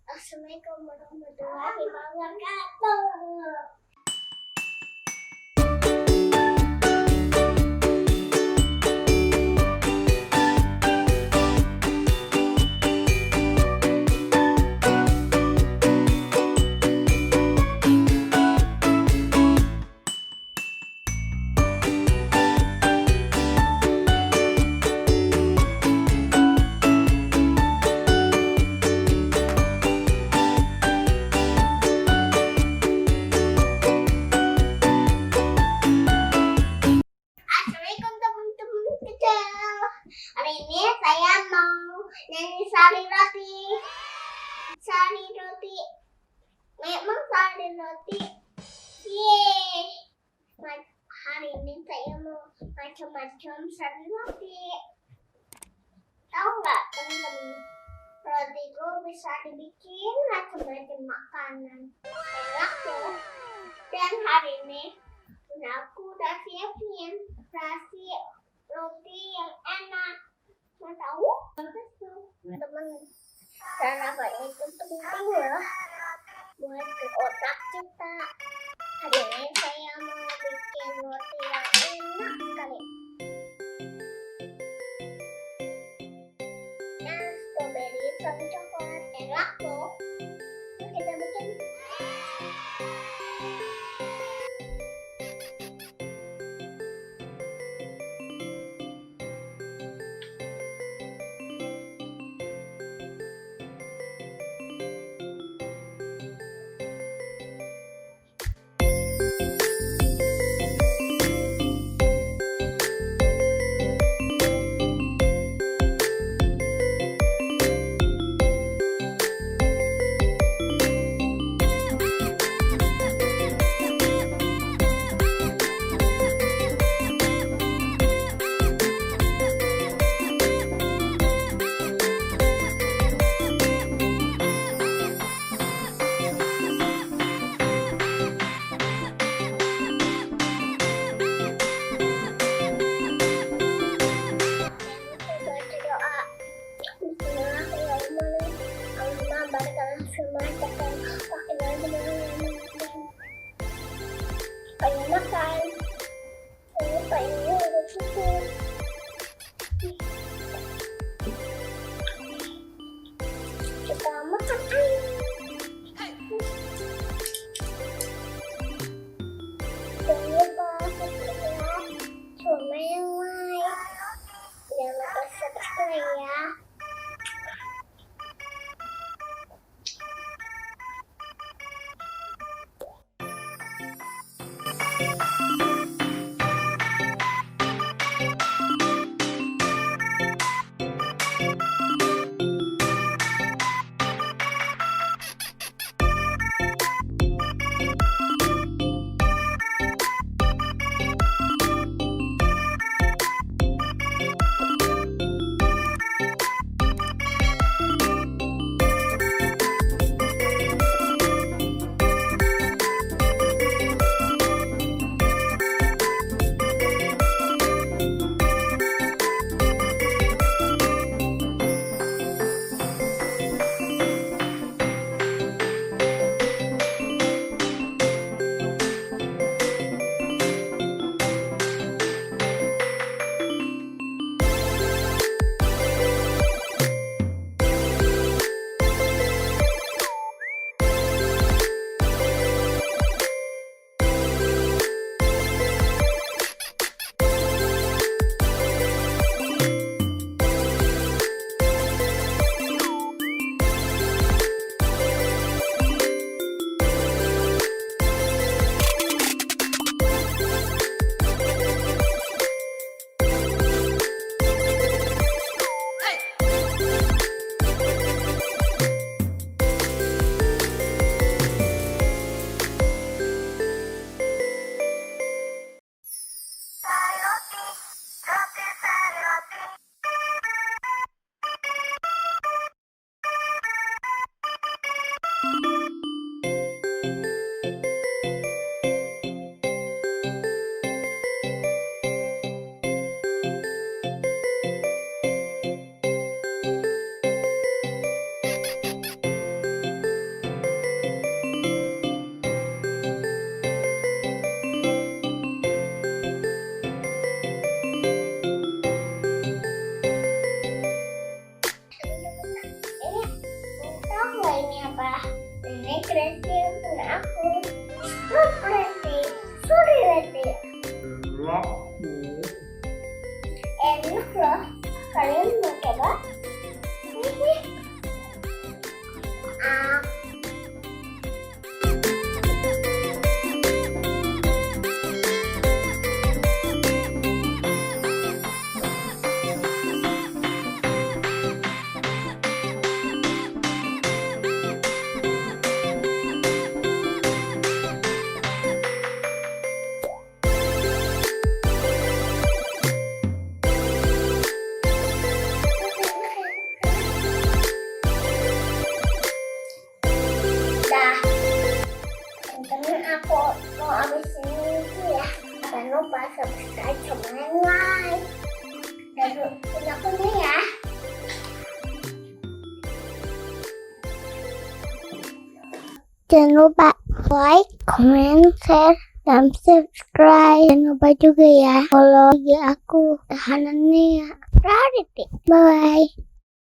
Assalamualaikum warahmatullahi wabarakatuh. Assalamualaikum teman-teman kecil. Hari ini saya mau nyanyi sari roti. Sari roti. Memang sari roti. Yeay. Hari ini saya mau macam-macam sari roti. Tahu nggak teman-teman? Rotiku bisa dibikin macam-macam makanan. Enak loh. Dan hari ini aku udah siapin kreasi roti yang enak. Mau tahu? Teman, sarapan itu penting loh buat ke otak kita. Hari ini saya mau bikin roti yang enak sekali. Nah, strawberry sama coklat enak loh. Yuk kita bikin. Pengen makan, pengen udah cukup. Kita makan air. Jangan lupa subscribe sama yang like. Jangan lupa subscribe ya. Ini kreasi punya aku. Kreasi, sorry Roti. Enak loh. Kalian mau coba? Ini. Dah, teman-teman aku mau habisin itu ya. Jangan lupa subscribe sama yang like. Dan punya ya. Jangan lupa like, comment, share, dan subscribe. Jangan lupa juga ya follow IG aku. Tahanannya ya. Rarity. Bye.